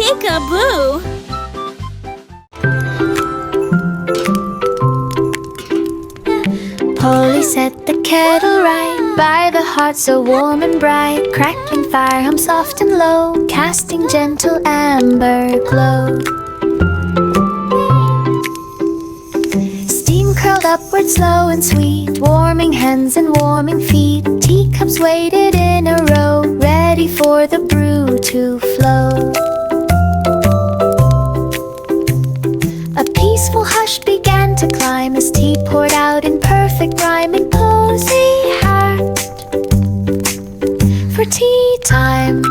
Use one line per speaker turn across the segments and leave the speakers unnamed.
Peek-a-boo!
Polly set the kettle right by the hearth so warm and bright. Crackling fire hum soft and low, casting gentle amber glow. Steam curled upward slow and sweet, warming hands and warming feet. Teacups waited in a row, ready for the brew to flow. A peaceful hush began to climb as tea poured out in perfect rhyme in cozy heart for tea time.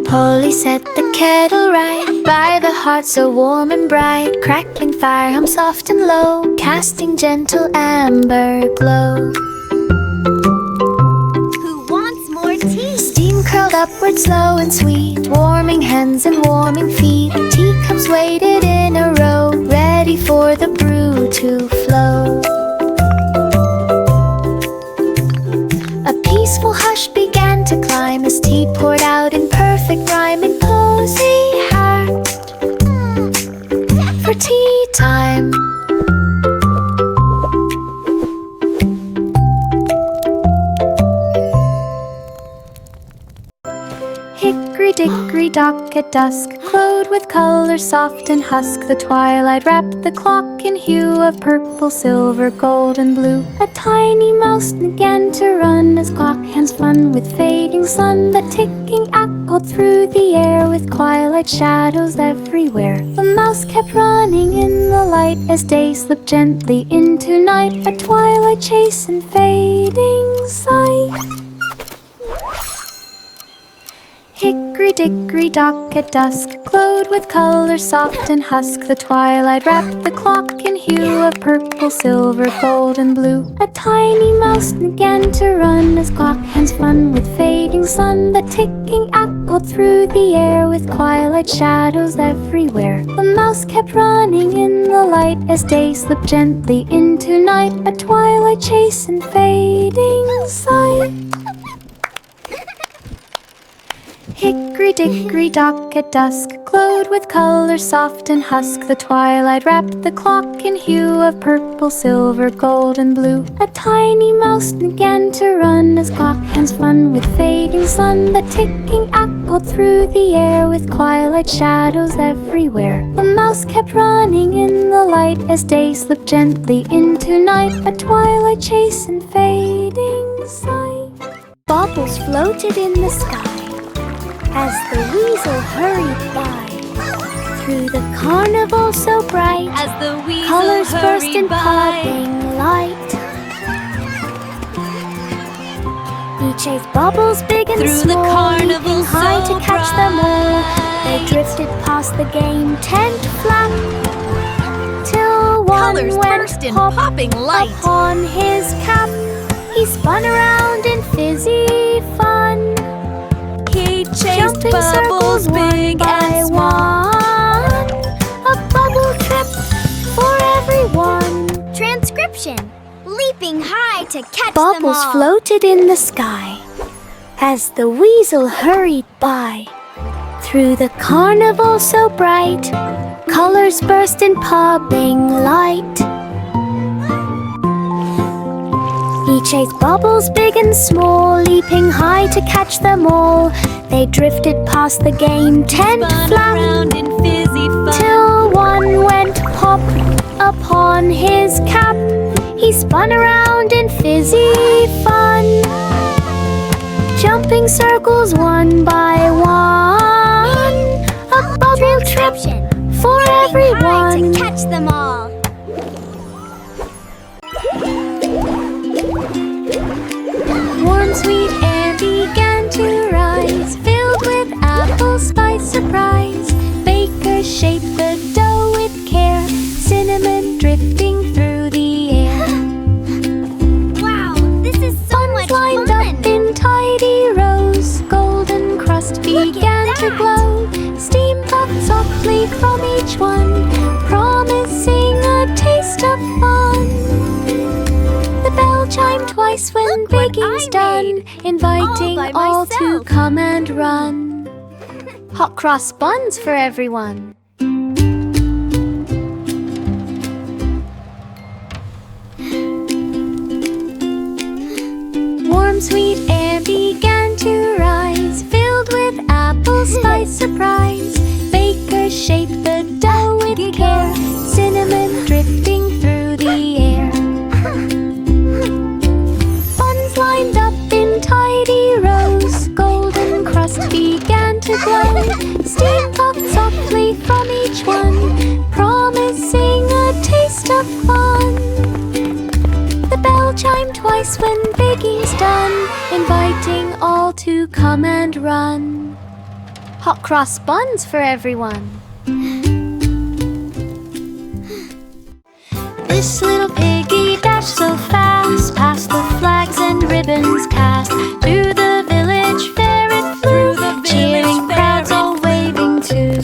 Polly set the kettle right by the hearth so warm and bright. Crackling fire hum soft and low, casting gentle amber glow.
Who wants more tea?
Steam curled upward slow and sweet, warming hands and warming feet. Teacups waited in a row, ready for the brew to flow. A peaceful hush began to climb as tea poured out in perfect rhyme in cozy heart for tea time. Hickory-dickory-dock at dusk glowed with color soft and husk. The twilight wrapped the clock in hue of purple, silver, gold, and blue. A tiny mouse began to run as clock hands fun with fading sun. The ticking echoed through the air with twilight shadows everywhere. The mouse kept running in the light as day slipped gently into night. A twilight chase and fading sight. Hickory-dickory-dock at dusk glowed with color soft and husk. The twilight wrapped the clock in hue of purple, silver, gold, and blue. A tiny mouse began to run as clock hands fun with fading sun. The ticking echoed through the air with twilight shadows everywhere. The mouse kept running in the light as day slipped gently into night. A twilight chase and fading sight. Hickory-dickory-dock at dusk glowed with color soft and husk. The twilight wrapped the clock in hue of purple, silver, gold, and blue. A tiny mouse began to run as clock hands fun with fading sun. The ticking echoed through the air with twilight shadows everywhere. The mouse kept running in the light as day slipped gently into night. A twilight chase and fading sight.
Bubbles floated in the sky as the weasel hurried by through the carnival so bright.
As the weasel
Colors burst in
hurried by.
popping light. He chased bubbles big and
Through the
small,
carnival
leaping high
so
to catch them all. They
bright.
drifted past the game tent flap till one
Colors
went
burst in
pop
popping light.
upon his cap. He spun around in fizzy fun,
He chased
jumping
bubbles
circles one
big
by
and small.
one. A bubble trip for everyone.
Transcription: leaping high to catch them
Bubbles
all.
floated in the sky as the weasel hurried by through the carnival so bright. Colors burst in popping light. He chased bubbles big and small, leaping high to catch them all. They drifted past the game tent
Spun
flap
around in fizzy fun.
till one went pop upon his cap. He spun around in fizzy fun, jumping circles one by one. A bubble trip for
High
everyone.
to catch them all.
Warm sweet air began to rise, filled with apple spice surprise. Bakers shaped the dough with care, cinnamon dripping through the air.
Wow, this is so much
Lined
fun.
up in tidy rows, golden crust began to
that.
glow. Steam puffed softly from each one, promising twice when
Look what
baking's
I
done,
made.
inviting
All by
all to
myself.
come and run. Hot cross buns for everyone. Warm sweet air began to rise, filled with apple spice surprise. Bakers shaped the dough with care, cinnamon drifting through the air. Buns lined up in tidy rows, golden crust began to glow. Steam puffed softly from each one, promising a taste of fun. The bell chimed twice when baking's done, inviting all to come and run. Hot cross buns for everyone. This little piggy dashed so fast, past the flags and ribbons passed. To the village fair it flew, cheering crowds all waving too.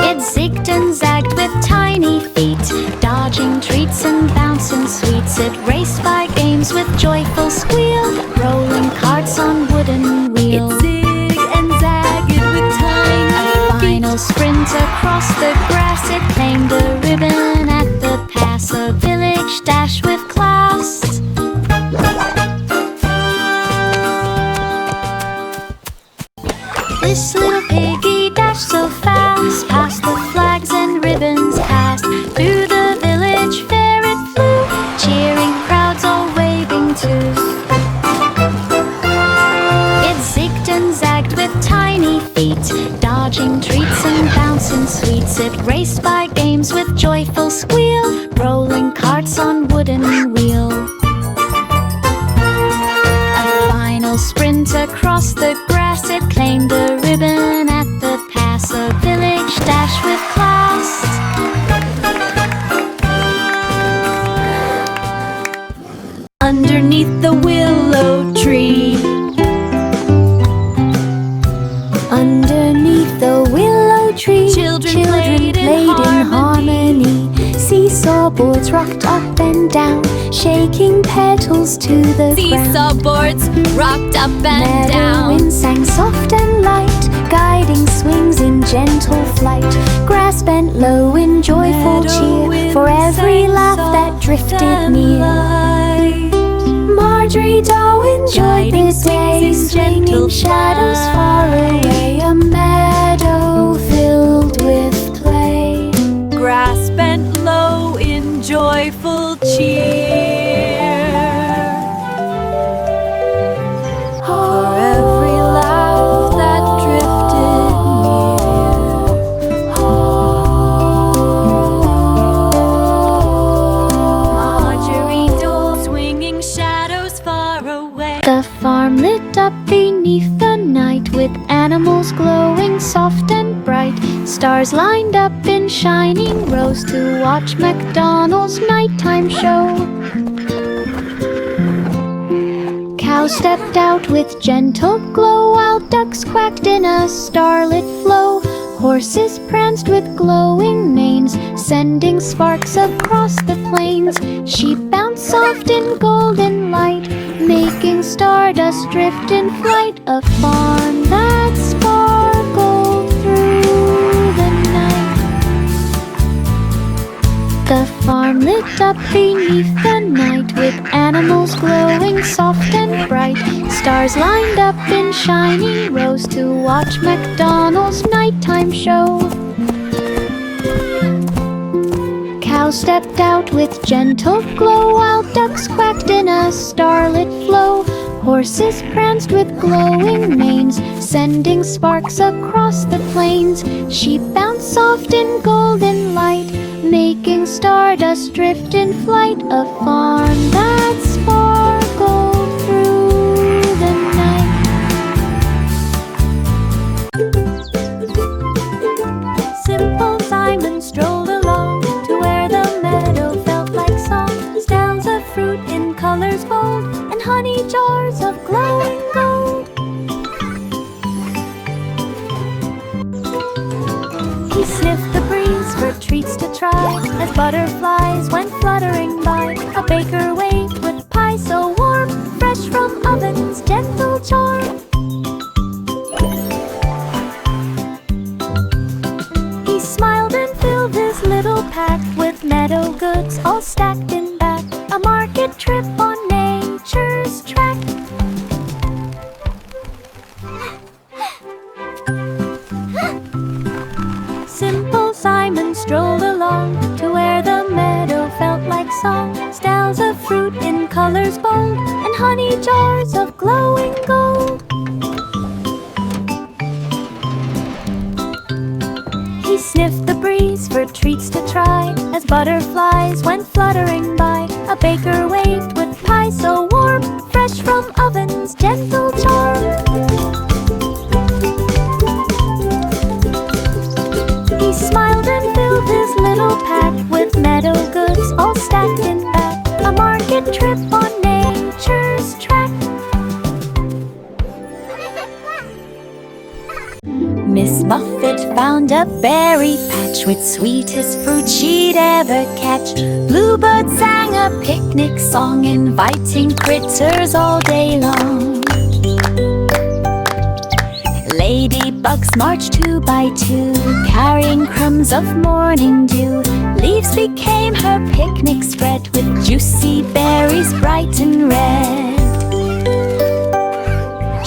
It zigged and zagged with tiny feet, dodging treats and bouncing sweets. It raced by games with joyful squeal, rolling carts on wooden wheels.
It zigged and zagged with tiny
Final sprint across the grass, it claimed a ribbon at the pass. A village dash with class. This little piggy dashed so fast, past the flags and ribbons passed. To the village fair it flew, cheering crowds all waving too. It zigged and zagged with tiny feet, dodging treats and bouncing sweets. It raced by games with joyful squeal, rolling carts on wooden wheel. A final sprint across the grass, it claimed a ribbon at the pass. A village dash with class.
underneath the willow tree.
Underneath the willow tree,
Children played in
harmony. Seesaw boards rocked up and down, shaking petals to the ground.
Seesaw boards rocked up and
Meadow
down.
wind sang soft and light, guiding swings in gentle flight. Grass bent low in joyful
Meadow
cheer
wind
for every
sang
laugh that
soft
drifted
and
near.
light.
Marjorie Doe enjoyed
Guiding
the day,
swings in
swinging
gentle
shadows far away. A meadow filled with play.
Grass bent low in joyful cheer. For every laugh that drifted near. Marjorie Doe swinging shadows far away.
The farm lit up beneath the night, with animals glowing soft and bright. Stars lined up in shining rows to watch MacDonald's nighttime show. Cows stepped out with gentle glow, while ducks quacked in a starlit flow. Horses pranced with glowing manes, sending sparks across the plains. Sheep bounced soft in golden light, making stardust drift in flight. A farm that sparkled through the night. The farm lit up beneath the night, with animals glowing soft and bright. Stars lined up in shining rows to watch MacDonald's nighttime show. Cows stepped out with gentle glow, while ducks quacked in a starlit flow. Horses pranced with glowing manes, sending sparks across the plains. Sheep bounced soft in golden light, making stardust drift in flight. A farm that sparkled through the night.
Simple Simon strolled along to where the meadow felt like song. Stells of fruit in colors bold, and honey jars of glowing gold. He sniffed the breeze for trees treats to try as butterflies went fluttering by. A baker waved with pie so warm, fresh from oven's gentle charm. He smiled and filled his little pack with meadow goods all stacked in back. A market trip on nature's track. Simple Simon strolled along to where the meadow felt like song. Styles of fruit in colors bold and honey jars of glowing gold. He sniffed the breeze for treats to try as butterflies went fluttering by. A baker waved with pie so warm, fresh from oven's gentle charm. He smiled and filled his little pack with meadow goods all stacked in back. A market trip on nature's track. Miss Muffet found a berry patch with sweetest fruit she'd ever catch. Bluebird sang a picnic song, inviting critters all day long. Ladybugs marched 2 by 2, carrying crumbs of morning dew. Leaves became her picnic spread with juicy berries bright and red.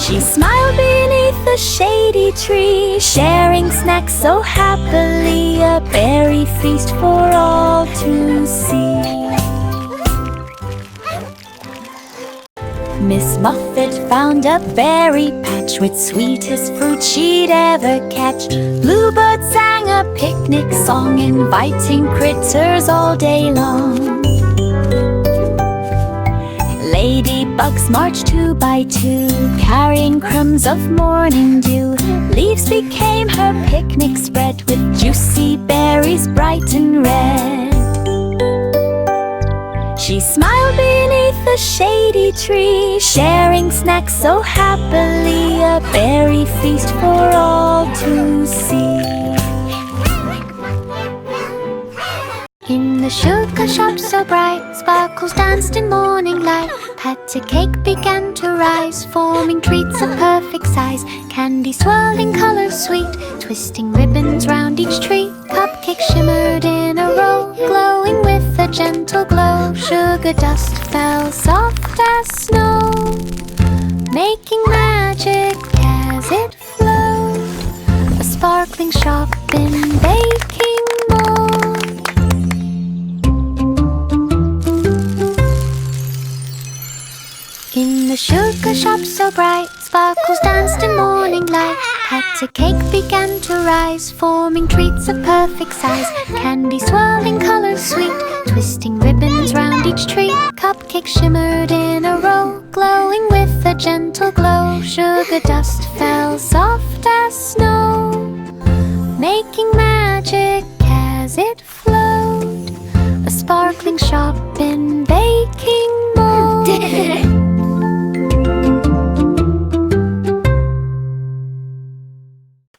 She smiled beneath a shady tree, sharing snacks so happily, a berry feast for all to see. Miss Muffet found a berry patch with sweetest fruit she'd ever catch. Bluebird sang a picnic song, inviting critters all day long. Ladybugs marched 2 by 2, carrying crumbs of morning dew. Leaves became her picnic spread with juicy berries bright and red. She smiled beneath a shady tree, sharing snacks so happily, a berry feast for all to see. In the sugar shop so bright, sparkles danced in morning light. Patty cake began to rise, forming treats of perfect size. Candy swirling colors sweet, twisting ribbons round each tree. Cupcakes shimmered in a row, glowing with a gentle glow. Sugar dust fell soft as snow, making magic as it flowed. A sparkling shop in baking mode. In the sugar shop so bright, sparkles danced in morning light. Patty cake began to rise, forming treats of perfect size. Candy swirling colors sweet, twisting ribbons round each tree. Cupcakes shimmered in a row, glowing with a gentle glow. Sugar dust fell soft as snow, making magic as it flowed. A sparkling shop in baking mode.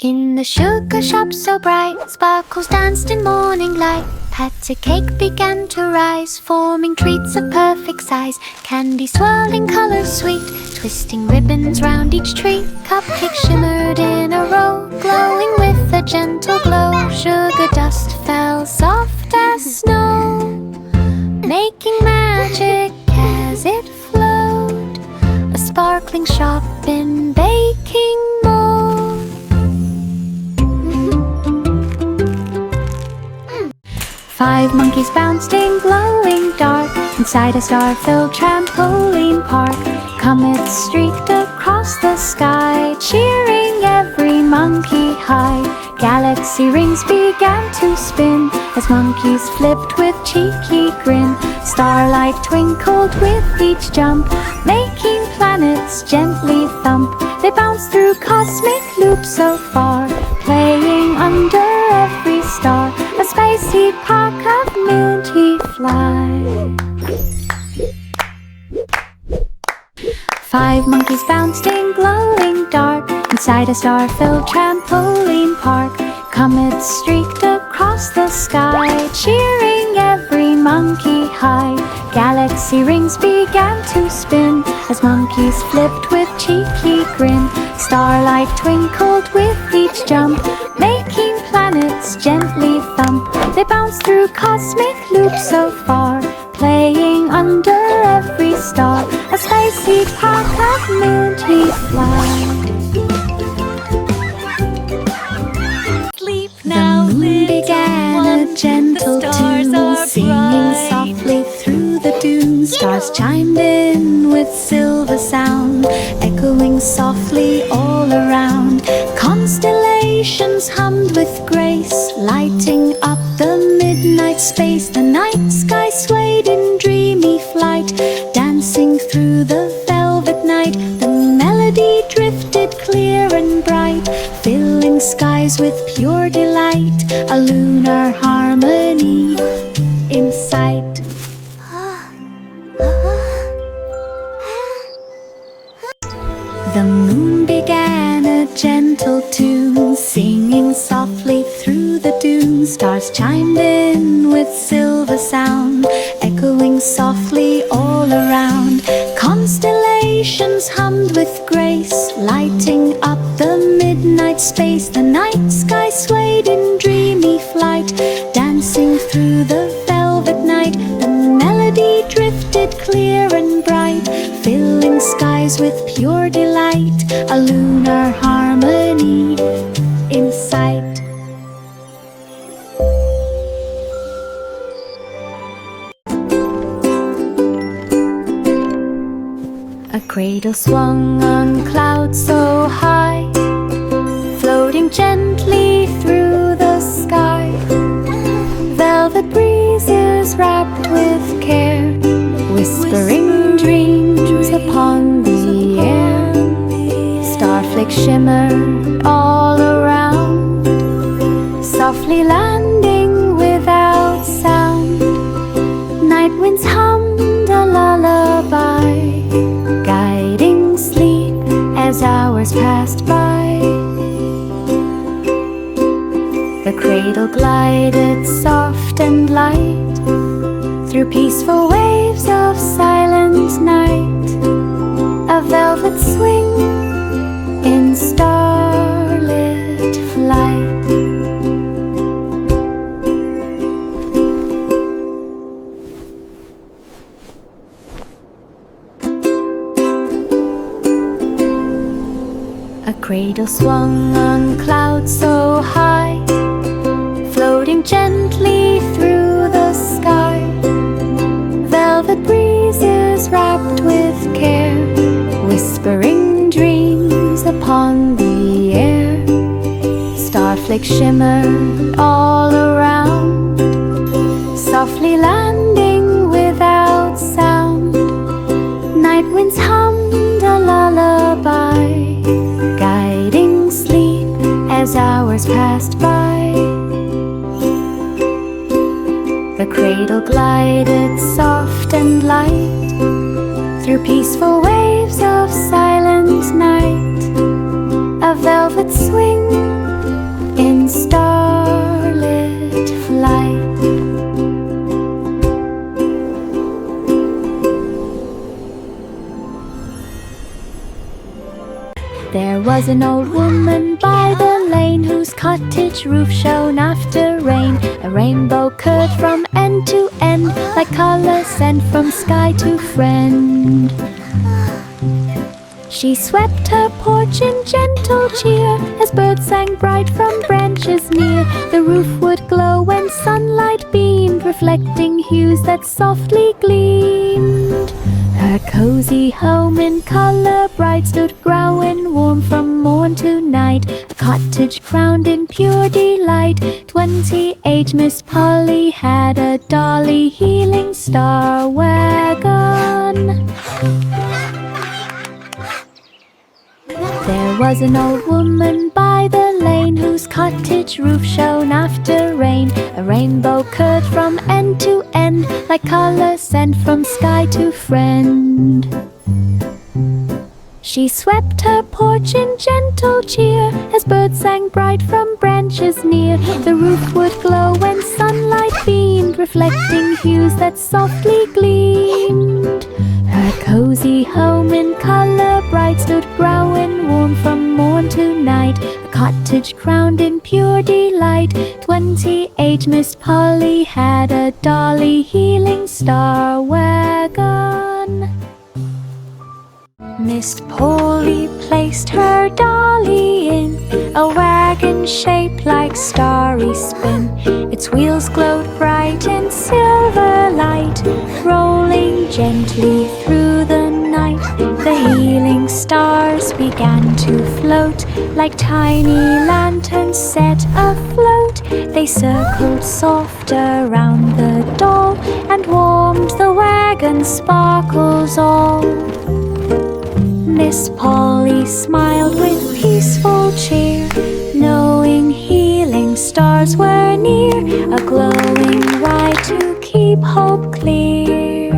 In the sugar shop so bright, sparkles danced in morning light. Patty cake began to rise, forming treats of perfect size. Candy swirling colors sweet, twisting ribbons round each tree. Cupcakes shimmered in a row, glowing with a gentle glow. Sugar dust fell soft as snow, making magic as it flowed. A sparkling shop in baking mode. 5 monkeys bounced in glowing dark inside a star-filled trampoline park. Comets streaked across the sky, cheering every monkey high. Galaxy rings began to spin as monkeys flipped with cheeky grin. Starlight twinkled with each jump, making planets gently thump. They bounced through cosmic loops so far, playing under every star. A spicy park of minty fly. 5 monkeys bounced in glowing dark inside a star-filled trampoline park. Comets streaked across the
sky, cheering every monkey high. Galaxy rings began to spin as monkeys flipped with cheeky grin. Starlight twinkled with each jump, making planets gently thump. They bounced through cosmic loops so far, playing under every star. A spicy path of moonly flight.
Sleep now,
The moon began a
one.
gentle
The stars
tune,
are
singing
bright.
softly through the dunes. Stars chimed in with silver sound, echoing softly all around. Constellations hummed with grace, lighting up the midnight space. The night sky swayed in dreamy flight, dancing through the velvet night. The melody drifted clear and bright, filling skies with pure delight. A lunar harmony in sight. The moon began a gentle tune, singing softly through the dunes. Stars chimed in with silver sound, echoing softly all around. Constellations hummed with grace, lighting up the midnight space. The night sky swayed in dreamy flight, dancing through the velvet night. The melody drifted clear and bright, filling skies with pure delight. A lunar harmony in sight. A cradle swung on clouds so high, floating gently through the sky. Velvet breezes wrapped with care, whispering dreams upon the air. Starflakes shimmered all around, softly landing without sound. Night winds hummed a lullaby, guiding sleep as hours passed by. The cradle glided soft and light through peaceful waves of silent night. A velvet swing in starlit flight. A cradle swung on clouds so high, floating gently through the sky. Velvet breezes wrapped with care, whispering dreams upon the air. Starflakes shimmered all around, softly landing without sound. Night winds hummed a lullaby, guiding sleep as hours passed by. The cradle glided soft and light through peaceful waves of silent night. A velvet swing in starlit flight. There was an old woman by the lane whose cottage roof shone after rain. A rainbow curved from end to end, like color sent from sky to friend. She swept her porch in gentle cheer as birds sang bright from branches near. The roof would glow when sunlight beamed, reflecting hues that softly gleamed. Her cozy home in color bright stood growing warm from morn to night. A cottage crowned in pure delight. 20 Miss Polly had a dolly healing star wagon. There was an old woman by the lane whose cottage roof shone after rain. A rainbow curved from end to end, like color sent from sky to friend. She swept her porch in gentle cheer as birds sang bright from branches branches near. The roof would glow when sunlight beamed, reflecting hues that softly gleamed. Her cozy home in color bright stood brown and warm from morn to night, a cottage crowned in pure delight. 28 Miss Polly had a dolly healing star wagon. Miss Polly placed her dolly in a wagon shaped like starry spin. Its wheels glowed bright in silver light, rolling gently through the night. The healing stars began to float like tiny lanterns set afloat. They circled soft around the doll and warmed the wagon's sparkles all. Miss Polly smiled with peaceful cheer, knowing healing stars were near, a glowing light to keep hope clear.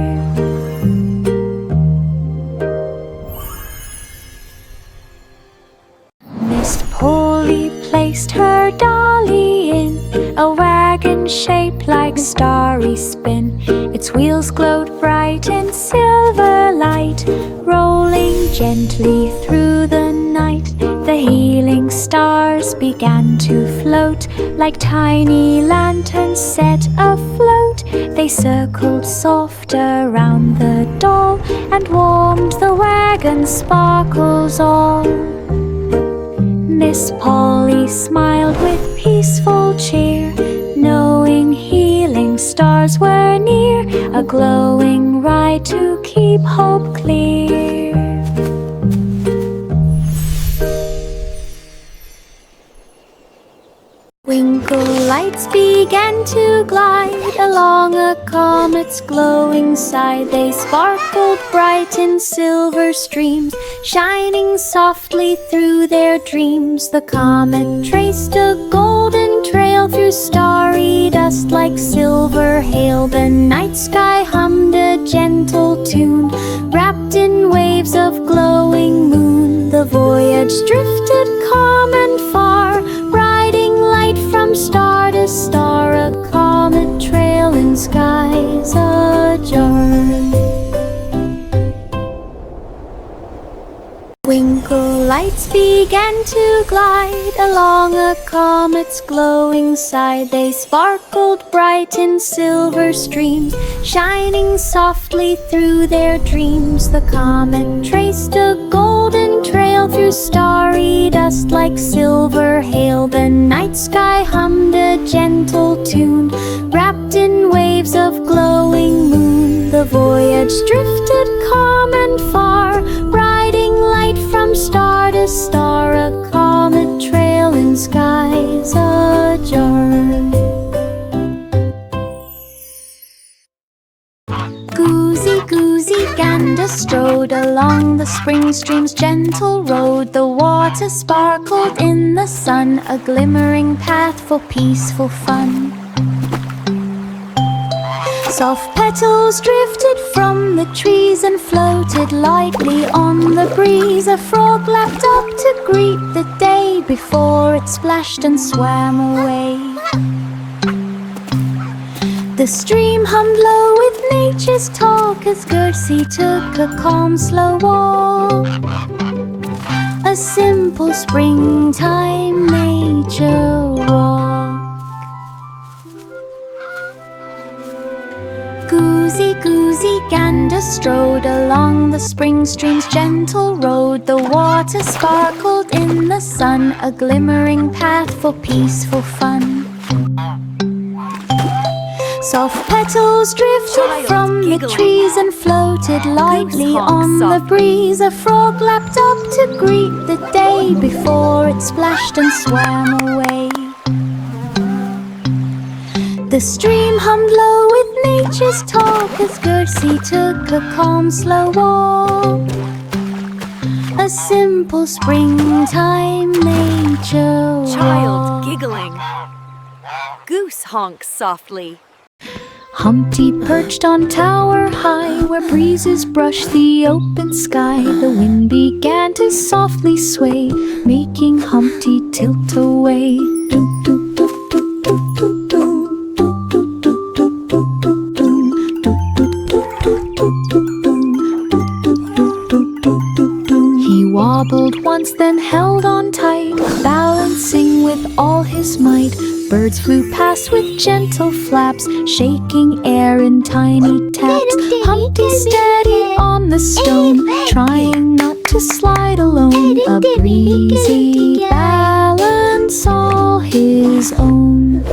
Miss Polly placed her dolly in a wagon shaped like starry spin. Its wheels glowed bright in silver light, rolling gently through the night. The healing stars began to float like tiny lanterns set afloat. They circled soft around the doll and warmed the wagon's sparkles all. Miss Polly smiled with peaceful cheer, knowing healing stars were near, a glowing light to keep hope clear. Twinkle lights began to glide along a comet's glowing side. They sparkled bright in silver streams, shining softly through their dreams. The comet traced a golden trail through starry dust like silver hail. The night sky hummed a gentle tune, wrapped in waves of glowing moon. The voyage drifted calm and far, riding light from star to star, a comet trail in skies ajar. Twinkle lights began to glide along a comet's glowing side. They sparkled bright in silver streams, shining softly through their dreams. The comet traced a golden trail through starry dust like silver hail. The night sky hummed a gentle tune, wrapped in waves of glowing moon. The voyage drifted calm and far, riding light from star to star, a comet trail in skies ajar. Goosey gander strode along the spring stream's gentle road. The water sparkled in the sun, a glimmering path for peaceful fun. Soft petals drifted from the trees and floated lightly on the breeze. A frog lapped up to greet the day before it splashed and swam away. The stream hummed low with nature's talk as Gertie took a calm, slow walk. A simple springtime nature walk. Goosey gander strode along the spring stream's gentle road. The water sparkled in the sun, a glimmering path for peaceful fun. Soft petals drifted from the trees and floated lightly on the breeze. A frog lapped up to greet the day before it splashed and swam away. The stream hummed low with nature's talk as Gertie took a calm, slow walk. A simple springtime nature walk.
Child giggling. Goose honks softly.
Humpty perched on tower high, where breezes brushed the open sky. The wind began to softly sway, making Humpty tilt away. Toot once, then held on tight, balancing with all his might. Birds flew past with gentle flaps, shaking air in tiny taps. Humpty steady on the stone, trying not to slide alone. A breezy balance all his own.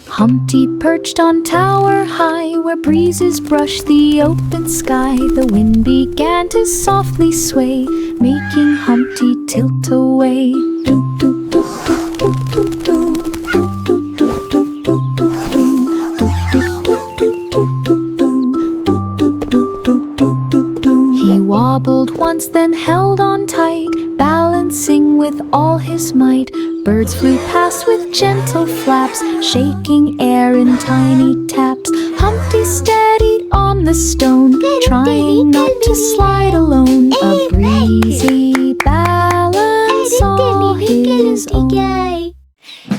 Humpty perched on tower high, where breezes brushed the open sky. The wind began to softly sway, making Humpty tilt away. He wobbled once, then held on tight, balancing with all his might. Birds flew past with gentle flaps, shaking air in tiny taps. Humpty steadied on the stone, trying not to slide alone. A breezy balance all his own.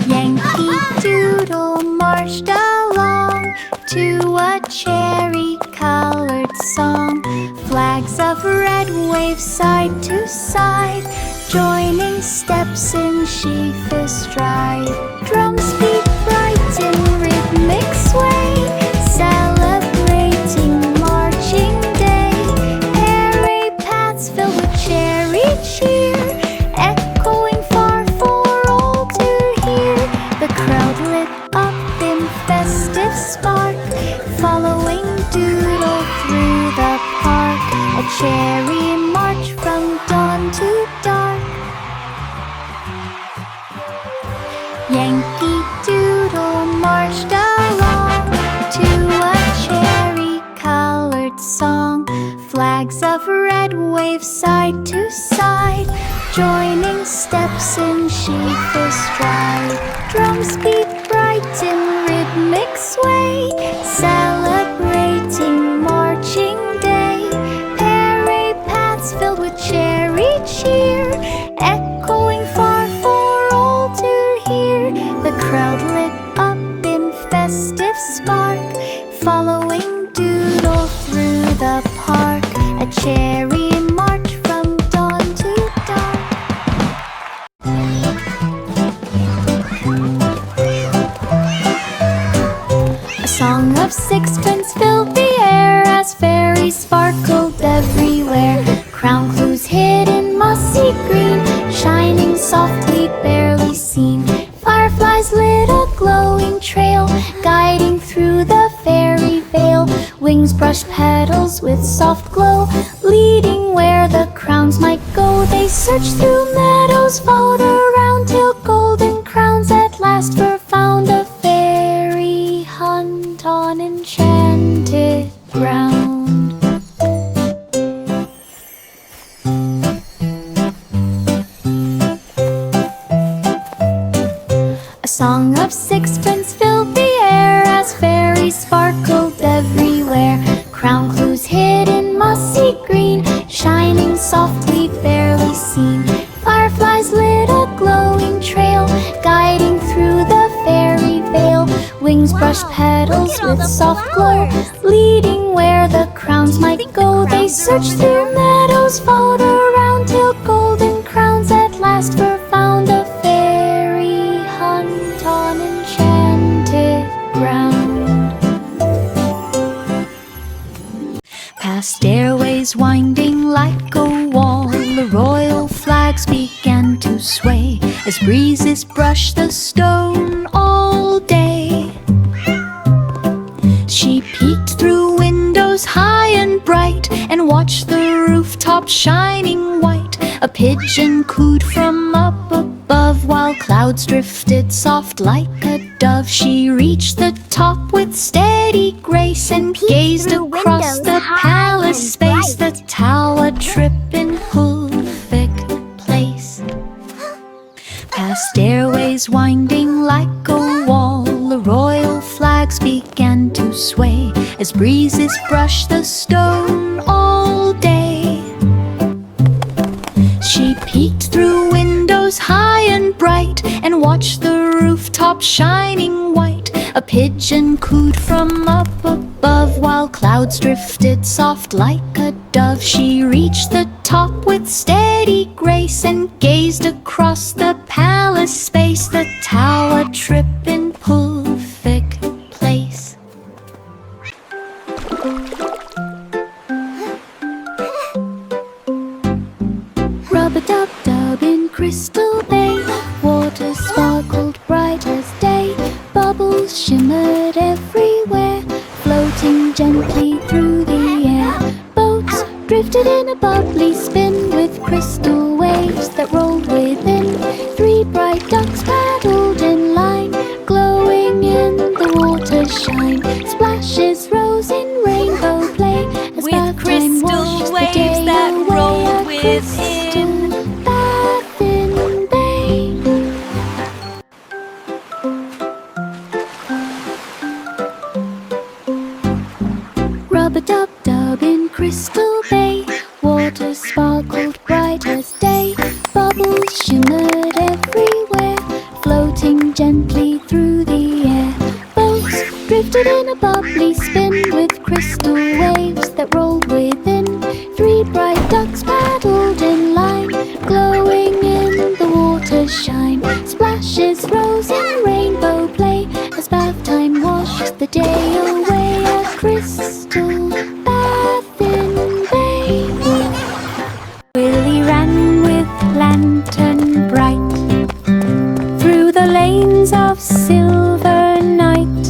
Yankee Doodle marched along to a cherry-colored song. Flags of red wave side to side, joining steps in sheafish stride. Drums beat bright in rhythmic sway, celebrating marching day. Airy paths filled with cherry cheer, echoing far for all to hear. The crowd lit up in festive spark, following Doodle through the park. A cherry march from dawn to dark. Yankee Doodle marched along to a cherry-colored song. Flags of red wave side to side, joining steps in sheafish stride. Drums beat bright in rhythmic sway, celebrating marching day. Airy paths filled with cherry cheer, echoing far for all to hear. The crowd lit up in festive spark, following Doodle through the park. A cherry march from dawn to dark. A song of sixpence filled the air as fairies sparkled everywhere. Crown clues hid in mossy green, shining softly, barely seen. Fireflies lit a glowing trail, guiding through the fairy veil. Wings brushed petals with soft glow, leading where the crowns might go. They searched through meadows, followed around, till golden crowns at last were found. A fairy hunt on enchanted ground. A song of sixpence filled the air as fairies sparkled everywhere. Crown clues hid in mossy green, shining softly, barely seen. Fireflies lit a glowing trail, guiding through the fairy veil. Wings brushed petals with soft glow, leading where the crowns might go. They searched through meadows, followed around, till golden crowns at last were found. A fairy hunt on enchanted ground. Past stairways winding like a wall, the royal flags began to sway as breezes brushed the stone all day. She peeked through windows high and bright and watched the rooftop shining white. A pigeon cooed from up above while clouds drifted soft like a dove. She reached the top with steady grace and gazed across the palace space. The tower trip in hoof-thick place. Past stairways winding like a wall, the royal flags began to sway as breezes brushed the stone all day. She peeked through windows high and bright and watched the rooftop shining white. A pigeon cooed from up above while clouds drifted soft like a dove, she reached the top with steady grace and gazed across the palace space, the tower trip in perfect place. Rub-a-dub-dub in Crystal Bay, water sparkled bright as day, bubbles shimmered everywhere, floating gently through the air. Boats drifted in a bubbly spin with crystal waves that rolled within. 3 bright ducks paddled in line, glowing in the water shine. Splashes rose in rainbow play as
With
bath time
crystal
washed the
waves
day
that
away.
rolled
A
within.
crystal bathing bay. Rub-a-dub-dub in Crystal Bay, water sparkled bright as day, bubbles shimmered everywhere, floating gently through the air. Boats drifted in a bubbly spin with crystal waves that rolled within. 3 bright ducks paddled in line, glowing in the water shine. Splashes rose in rainbow play as bath time washed the day away. A crystal bathing bay. Willie ran with lantern bright through the lanes of silver night.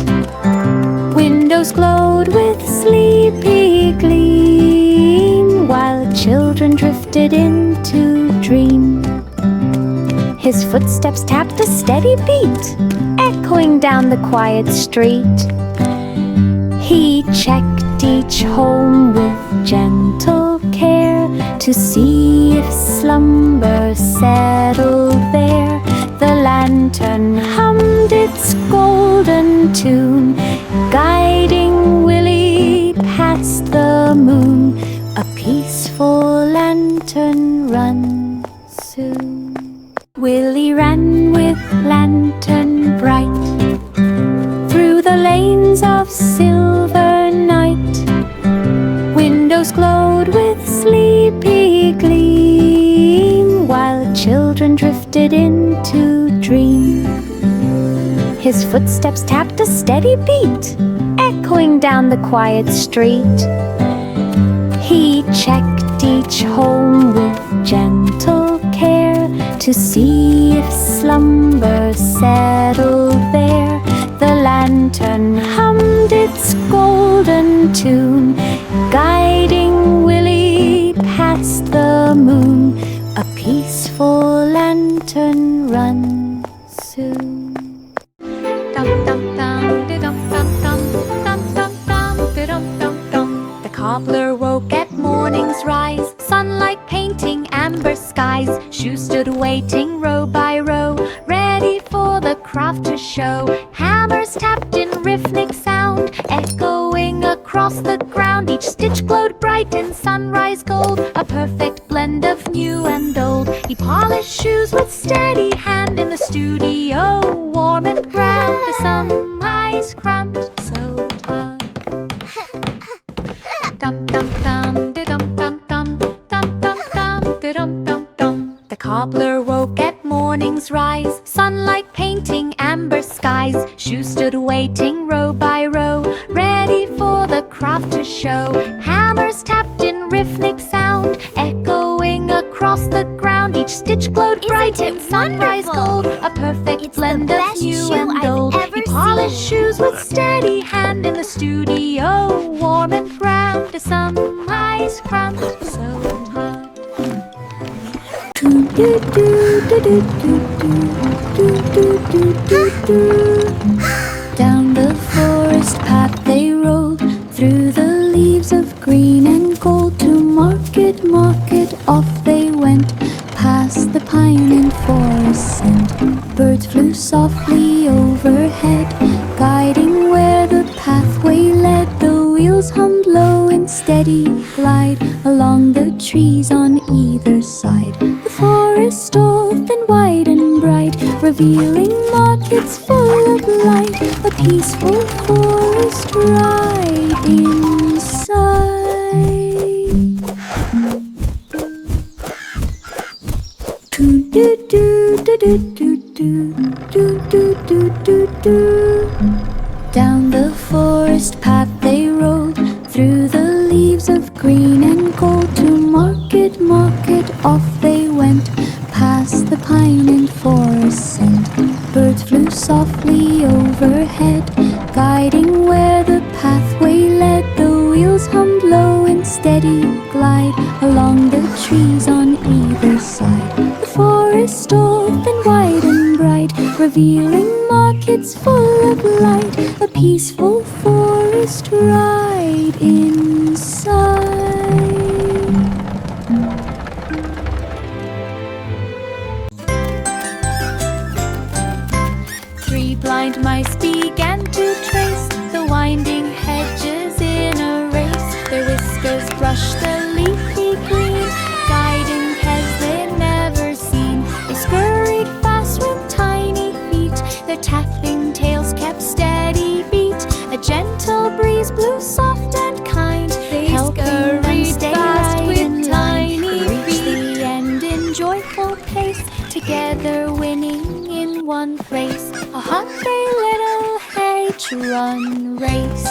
Windows glowed with sleepy gleam while children drifted into dream. His footsteps tapped a steady beat, echoing down the quiet street. He checked each home with gentle care to see if slumber settled there. The lantern hummed its golden tune, guiding Willie past the moon. A peaceful lantern run soon. Willie ran with lantern bright through the lanes of silver night. Windows glowed with sleepy gleam while children drifted into dream. His footsteps tapped a steady beat, echoing down the quiet street. He checked each home with gentle care to see if slumber settled there. The lantern hummed its golden tune, guiding Willie past the moon. A peaceful lantern run soon. The cobbler woke at morning's rise, sunlight painting amber skies. Shoes stood waiting row by row, ready for the craft to show. Hammers tapped in rhythmic sound, echoing across the ground. Each stitch glowed bright in sunrise gold, a perfect blend of new and old. He polished shoes with steady hand in the studio, warm and grand. The sunrise cramped so tight. Dum dum dum, de dum dum dum, dum dum dum, de dum dum dum. The cobbler woke at morning's rise, sunlight painting amber skies. Shoes stood waiting row by row, ready for the craft to show. Hammers tapped in rhythmic sound, echoing across the ground. Each stitch glowed bright in sunrise gold, a perfect blend of new and old. He polished shoes with steady hand in the studio, warm and grand. The sunrise cramped so high. Down the forest path they rolled, through the leaves of green and gold. To market, market, off they went, past the pine and forest scent. Birds flew softly overhead, guiding where the pathway led. The wheels hummed low in steady glide along the trees on either side. The forest opened wide and bright, revealing markets full of light. A peaceful forest ride inside. do do do do do do do do. Down the forest path they rode, through the leaves of green and gold. To market, market, off they went, past the pine and forest scent. Birds flew softly overhead, guiding where the pathway led. The wheels hummed low in steady glide along the trees on either side. The forest old and wide and bright, revealing markets full of light. A peaceful forest ride inside. Three blind mice began to trace the winding hedges in a race. Their whiskers brushed the leafy green, guiding paths they'd never seen. They scurried fast with tiny feet, their tapping tails kept steady beat. A gentle breeze blew soft and kind, helping them stay right with tiny feet. Reach the end in joyful pace, together winning in one race. A hungry little hedge-run race.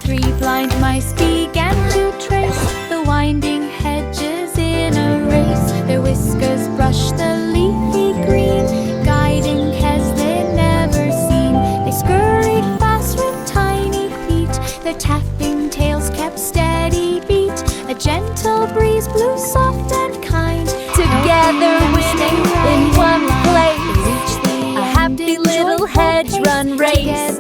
Three blind mice began to trace the winding hedges in a race. Their whiskers brushed the leafy green, guiding paths they'd never seen. They scurried fast with tiny feet, their tapping tails kept steady beat. A gentle breeze blew soft and kind, together winning in one place. A happy little hedge run race.